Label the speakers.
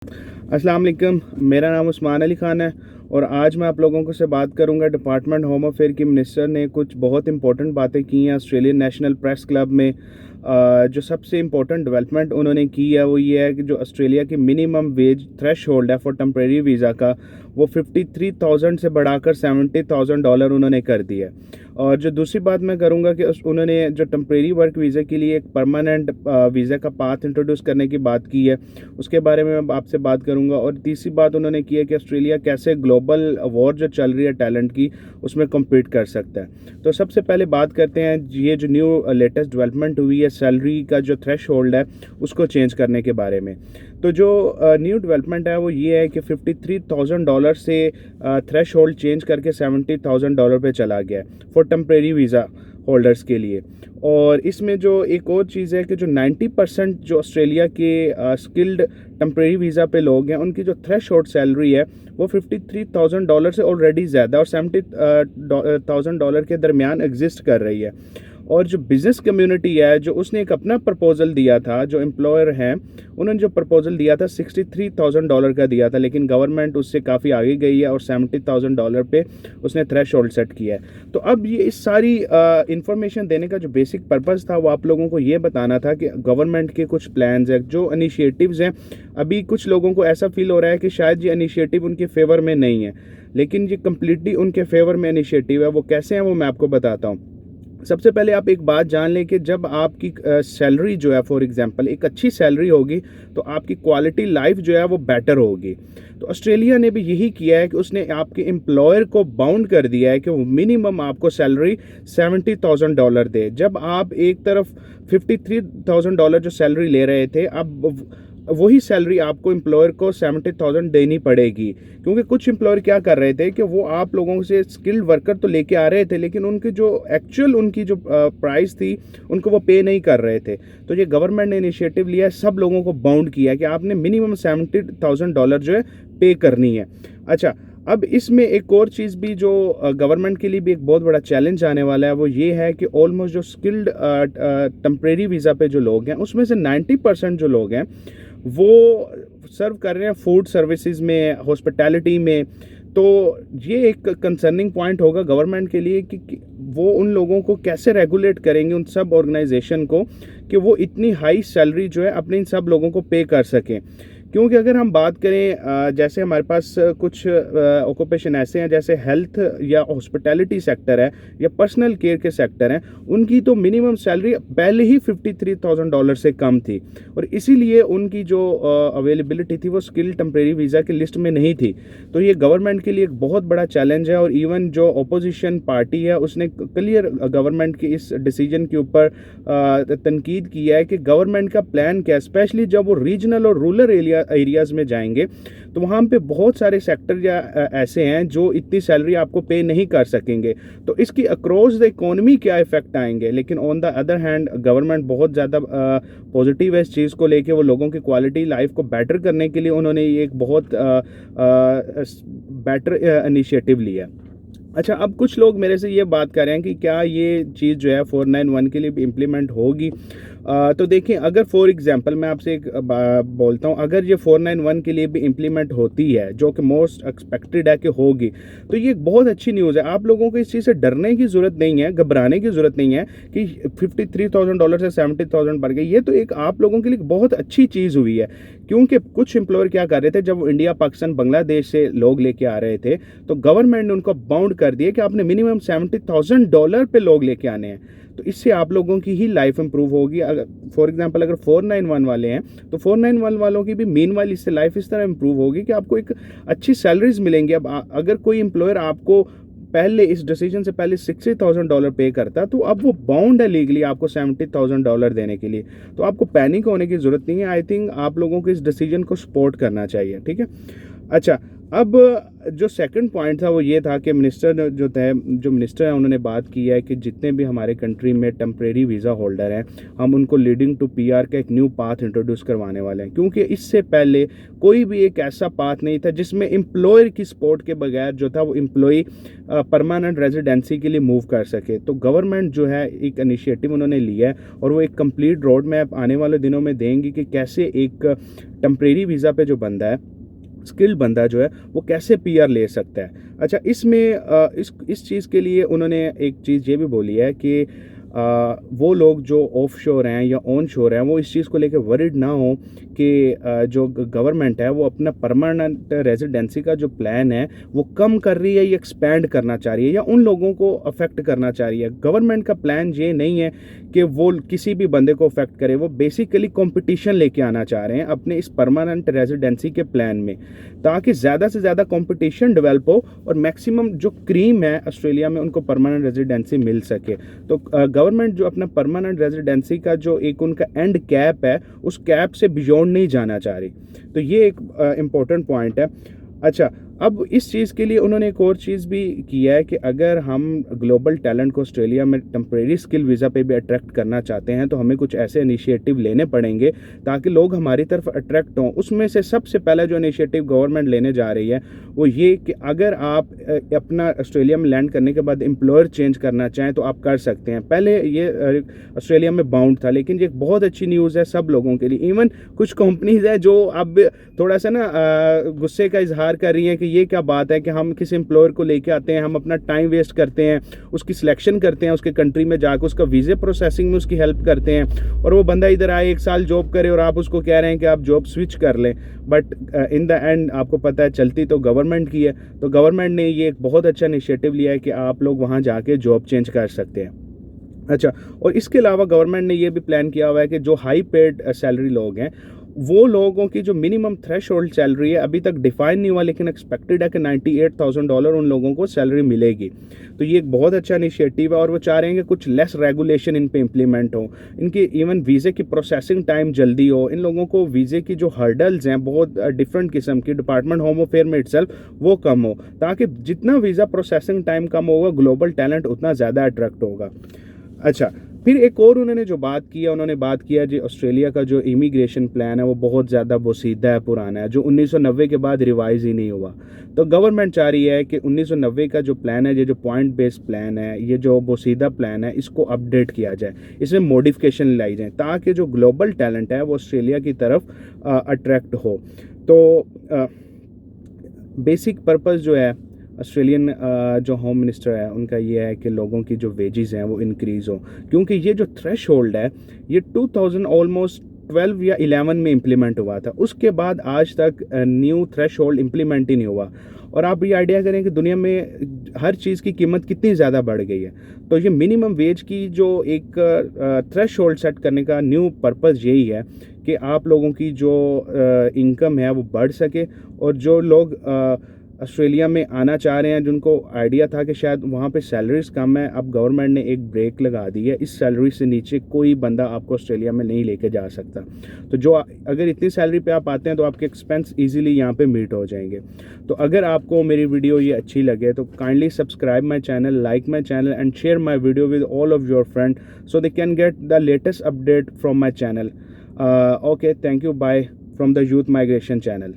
Speaker 1: अस्सलाम वालेकुम। मेरा नाम उस्मान अली ख़ान है और आज मैं आप लोगों को से बात करूंगा। डिपार्टमेंट होम अफेयर की मिनिस्टर ने कुछ बहुत इंपॉर्टेंट बातें की हैं ऑस्ट्रेलियन नेशनल प्रेस क्लब में। जो सबसे इम्पोर्टेंट डेवलपमेंट उन्होंने की है वो ये है कि जो ऑस्ट्रेलिया की मिनिमम वेज थ्रेश होल्ड है फॉर टेम्प्रेरी वीज़ा का, वो 53,000 से बढ़ाकर $70,000 उन्होंने कर दिया है। और जो दूसरी बात मैं करूंगा कि उन्होंने जो टेम्प्रेरी वर्क वीज़ा के लिए एक परमानेंट वीज़ा का पाथ इंट्रोड्यूस करने की बात की है, उसके बारे में मैं आपसे बात करूंगा। और तीसरी बात उन्होंने की है कि ऑस्ट्रेलिया कैसे ग्लोबल वॉर जो चल रही है टैलेंट की, उसमें कम्पीट कर सकता है। तो सबसे पहले बात करते हैं ये जो न्यू लेटेस्ट डेवलपमेंट हुई है सैलरी का जो थ्रेश होल्ड है उसको चेंज करने के बारे में। तो जो न्यू डेवलपमेंट है वो ये है कि $53,000 से थ्रेश होल्ड चेंज करके $70,000 पे चला गया है फॉर टेम्प्रेरी वीज़ा होल्डर्स के लिए। और इसमें जो एक और चीज़ है कि जो 90% जो ऑस्ट्रेलिया के स्किल्ड टेम्प्रेरी वीज़ा पे लोग हैं, उनकी जो थ्रेश होल्ड सैलरी है वो $53,000 से ऑलरेडी ज़्यादा और $70,000 के दरमियान एग्जिस्ट कर रही है। और जो बिज़नेस कम्युनिटी है, जो उसने एक अपना प्रपोज़ल दिया था, जो एम्प्लॉयर हैं उन्होंने जो प्रपोज़ल दिया था $63,000 का दिया था, लेकिन गवर्नमेंट उससे काफ़ी आगे गई है और $70,000 पे उसने थ्रेश होल्ड सेट किया है। तो अब ये इस सारी इंफॉर्मेशन देने का जो बेसिक पर्पज़ था वो आप लोगों को ये बताना था कि गवर्नमेंट के कुछ प्लान्स हैं, जो इनिशिएटिव्स हैं। अभी कुछ लोगों को ऐसा फील हो रहा है कि शायद ये इनिशिएटिव उनके फेवर में नहीं है, लेकिन ये कम्प्लीटली उनके फेवर में इनिशिएटिव है। वो कैसे हैं वो मैं आपको बताता हूँ। सबसे पहले आप एक बात जान लें कि जब आपकी सैलरी जो है, फॉर एग्जांपल एक अच्छी सैलरी होगी तो आपकी क्वालिटी लाइफ जो है वो बेटर होगी। तो ऑस्ट्रेलिया ने भी यही किया है कि उसने आपके एम्प्लॉयर को बाउंड कर दिया है कि वो मिनिमम आपको सैलरी $70,000 दे। जब आप एक तरफ $53,000 जो सैलरी ले रहे थे, अब वही सैलरी आपको एम्प्लॉयर को 70,000 देनी पड़ेगी। क्योंकि कुछ एम्प्लॉयर क्या कर रहे थे कि वो आप लोगों से स्किल्ड वर्कर तो लेके आ रहे थे, लेकिन उनकी जो एक्चुअल उनकी जो प्राइस थी उनको वो पे नहीं कर रहे थे। तो ये गवर्नमेंट ने इनिशिएटिव लिया है, सब लोगों को बाउंड किया कि आपने मिनिमम $70,000 जो है पे करनी है। अच्छा, अब इसमें एक और चीज़ भी जो गवर्नमेंट के लिए भी एक बहुत बड़ा चैलेंज आने वाला है, वो ये है कि ऑलमोस्ट जो स्किल्ड टेम्प्रेरी वीज़ा पे जो लोग हैं उसमें से 90% जो लोग हैं वो सर्व कर रहे हैं फूड सर्विसेज में, हॉस्पिटैलिटी में। तो ये एक कंसर्निंग पॉइंट होगा गवर्नमेंट के लिए कि वो उन लोगों को कैसे रेगुलेट करेंगे, उन सब ऑर्गेनाइजेशन को, कि वो इतनी हाई सैलरी जो है अपने इन सब लोगों को पे कर सकें। क्योंकि अगर हम बात करें जैसे हमारे पास कुछ ऑक्यूपेशन ऐसे हैं जैसे हेल्थ या हॉस्पिटैलिटी सेक्टर है या पर्सनल केयर के सेक्टर हैं, उनकी तो मिनिमम सैलरी पहले ही $53,000 से कम थी और इसीलिए उनकी जो अवेलेबिलिटी थी वो स्किल टेम्प्रेरी वीज़ा की लिस्ट में नहीं थी। तो ये गवर्नमेंट के लिए एक बहुत बड़ा चैलेंज है और इवन जो अपोजिशन पार्टी है उसने क्लियर गवर्नमेंट के इस डिसीजन के ऊपर तनकीद किया है कि गवर्नमेंट का प्लान क्या है, स्पेशली जब वो रीजनल और रूरल एरियाज़ में जाएंगे तो वहाँ पे बहुत सारे सेक्टर या ऐसे हैं जो इतनी सैलरी आपको पे नहीं कर सकेंगे। तो इसकी अक्रॉस द इकोनॉमी क्या इफेक्ट आएंगे। लेकिन on the other hand government बहुत ज़्यादा पॉजिटिव है इस चीज़ को लेके, वो लोगों की क्वालिटी लाइफ को बेटर करने के लिए उन्होंने एक बहुत बेटर इनिशिएटिव लिया। अच्छा, अब कुछ लोग मेरे से ये बात कर रहे हैं कि क्या ये चीज़ जो है 491 के लिए भी इम्प्लीमेंट होगी। तो देखिए, अगर फॉर एग्जांपल मैं आपसे एक बोलता हूँ, अगर ये 491 के लिए भी इम्प्लीमेंट होती है, जो कि मोस्ट एक्सपेक्टेड है कि होगी, तो ये एक बहुत अच्छी न्यूज़ है। आप लोगों को इस चीज़ से डरने की ज़रूरत नहीं है, घबराने की ज़रूरत नहीं है कि $53,000 से 70,000 बढ़ गई। ये तो एक आप लोगों के लिए बहुत अच्छी चीज़ हुई है। क्योंकि कुछ एम्प्लॉयर क्या कर रहे थे, जब वो इंडिया, पाकिस्तान, बांग्लादेश से लोग लेके आ रहे थे तो गवर्नमेंट ने उनको बाउंड कर दिया कि आपने मिनिमम $70,000 पे लोग लेके आने हैं। तो इससे आप लोगों की ही लाइफ इंप्रूव होगी। अगर फॉर एग्जांपल अगर 491 वाले हैं तो 491 वालों की भी मीनवाइल इससे लाइफ इस तरह इंप्रूव होगी कि आपको एक अच्छी सैलरीज मिलेंगी। अब अगर कोई एम्प्लॉयर आपको पहले इस डिसीजन से पहले $60,000 पे करता, तो अब वो बाउंड है लीगली आपको $70,000 देने के लिए। तो आपको पैनिक होने की ज़रूरत नहीं है। आई थिंक आप लोगों को इस डिसीजन को सपोर्ट करना चाहिए, ठीक है। अच्छा, अब जो सेकंड पॉइंट था वो ये था कि जो मिनिस्टर हैं उन्होंने बात की है कि जितने भी हमारे कंट्री में टेम्परेरी वीज़ा होल्डर हैं हम उनको लीडिंग टू पीआर का एक न्यू पाथ इंट्रोड्यूस करवाने वाले हैं, क्योंकि इससे पहले कोई भी एक ऐसा पाथ नहीं था जिसमें एम्प्लॉयर की सपोर्ट के बगैर जो था वो एम्प्लॉई परमानेंट रेजिडेंसी के लिए मूव कर सके। तो गवर्नमेंट जो है एक इनिशिएटिव उन्होंने लिया है और वो एक कंप्लीट रोड मैप आने वाले दिनों में देंगी कि कैसे एक टेम्परेरी वीज़ा पे जो बंदा है, स्किल्ड बंदा जो है वो कैसे पीआर ले सकता है। अच्छा, इसमें इस चीज़ के लिए उन्होंने एक चीज़ ये भी बोली है कि वो लोग जो ऑफ शोर हैं या ऑन शोर हैं वो इस चीज़ को लेकर वरिड ना हो कि जो गवर्नमेंट है वो अपना परमानेंट रेजिडेंसी का जो प्लान है वो कम कर रही है या एक्सपैंड करना चाह रही है या उन लोगों को अफेक्ट करना चाह रही है। गवर्नमेंट का प्लान ये नहीं है कि वो किसी भी बंदे को अफेक्ट करे, वो बेसिकली कंपटीशन लेके आना चाह रहे हैं अपने इस परमानेंट रेजिडेंसी के प्लान में, ताकि ज़्यादा से ज़्यादा कंपटीशन डेवलप हो और मैक्सिमम जो क्रीम है ऑस्ट्रेलिया में उनको परमानेंट रेजिडेंसी मिल सके। तो गवर्नमेंट जो अपना परमानेंट रेजिडेंसी का जो एक उनका एंड कैप है उस कैप से बियॉन्ड नहीं जाना चाह रही। तो ये एक इम्पोर्टेंट पॉइंट है। अच्छा, अब इस चीज़ के लिए उन्होंने एक और चीज़ भी किया है कि अगर हम ग्लोबल टैलेंट को ऑस्ट्रेलिया में टेम्परेरी स्किल वीज़ा पे भी अट्रैक्ट करना चाहते हैं तो हमें कुछ ऐसे इनिशिएटिव लेने पड़ेंगे ताकि लोग हमारी तरफ अट्रैक्ट हों। उसमें से सबसे पहला जो इनिशिएटिव गवर्नमेंट लेने जा रही है वो ये कि अगर आप अपना ऑस्ट्रेलिया में लैंड करने के बाद एम्प्लॉयर चेंज करना चाहें तो आप कर सकते हैं। पहले ये ऑस्ट्रेलिया में बाउंड था, लेकिन ये एक बहुत अच्छी न्यूज़ है सब लोगों के लिए। इवन कुछ कंपनीज है जो अब थोड़ा सा ना गुस्से का इजहार कर रही हैं कि ये क्या बात है कि हम किसी एम्प्लॉयर को लेके आते हैं, हम अपना टाइम वेस्ट करते हैं, उसकी सिलेक्शन करते हैं, उसके कंट्री में जाकर उसका वीज़े प्रोसेसिंग में उसकी हेल्प करते हैं और वो बंदा इधर आए 1 साल जॉब करे और आप उसको कह रहे हैं कि आप जॉब स्विच कर लें। बट इन द एंड आपको पता है चलती तो गवर्नमेंट की है। तो गवर्नमेंट ने ये एक बहुत अच्छा इनिशिएटिव लिया है कि आप लोग वहाँ जाके जॉब चेंज कर सकते हैं। अच्छा, और इसके अलावा गवर्नमेंट ने ये भी प्लान किया हुआ है कि जो हाई पेड सैलरी लोग हैं वो लोगों की जो मिनिमम थ्रेशोल्ड सैलरी है अभी तक डिफाइन नहीं हुआ, लेकिन एक्सपेक्टेड है कि $98,000 उन लोगों को सैलरी मिलेगी। तो ये एक बहुत अच्छा इनिशिएटिव है और वो चाह रहे हैं कि कुछ लेस रेगुलेशन इन पे इम्प्लीमेंट हो, इनकी इवन वीज़े की प्रोसेसिंग टाइम जल्दी हो, इन लोगों को वीज़े की जो हर्डल्स हैं बहुत डिफरेंट किस्म की डिपार्टमेंट होम अफेयर में इटसेल्फ वो कम हो, ताकि जितना वीज़ा प्रोसेसिंग टाइम कम होगा ग्लोबल टैलेंट उतना ज़्यादा अट्रैक्ट होगा। अच्छा, फिर एक और उन्होंने जो बात किया, उन्होंने बात किया जी ऑस्ट्रेलिया का जो इमिग्रेशन प्लान है वो बहुत ज़्यादा बोसीदा है, पुराना है, जो 1990 के बाद रिवाइज ही नहीं हुआ। तो गवर्नमेंट चाह रही है कि 1990 का जो प्लान है, ये जो पॉइंट बेस्ड प्लान है, ये जो बोसीदा प्लान है, इसको अपडेट किया जाए, इसमें मॉडिफिकेशन लाई जाए ताकि जो ग्लोबल टैलेंट है वो ऑस्ट्रेलिया की तरफ अट्रैक्ट हो। तो बेसिक पर्पस जो है ऑस्ट्रेलियन जो होम मिनिस्टर है उनका ये है कि लोगों की जो वेजेस हैं वो इंक्रीज़ हो, क्योंकि ये जो थ्रेश होल्ड है ये 2000 ऑलमोस्ट 12 या 11 में इम्प्लीमेंट हुआ था, उसके बाद आज तक न्यू थ्रेश होल्ड इम्प्लीमेंट ही नहीं हुआ। और आप ये आइडिया करें कि दुनिया में हर चीज़ की कीमत कितनी ज़्यादा बढ़ गई है। तो ये मिनिमम वेज की जो एक थ्रेश होल्ड सेट करने का न्यू पर्पज़ यही है कि आप लोगों की जो इनकम है वो बढ़ सके और जो लोग ऑस्ट्रेलिया में आना चाह रहे हैं, जिनको आइडिया था कि शायद वहाँ पे सैलरीज कम है, अब गवर्नमेंट ने एक ब्रेक लगा दी है, इस सैलरी से नीचे कोई बंदा आपको ऑस्ट्रेलिया में नहीं लेके जा सकता। तो जो अगर इतनी सैलरी पे आप आते हैं तो आपके एक्सपेंस इजीली यहाँ पे मीट हो जाएंगे। तो अगर आपको मेरी वीडियो ये अच्छी लगे तो kindly subscribe my channel, like my channel and share my video with all of your friend so they can get the latest update from my channel. Okay, thank you, bye from the youth migration channel.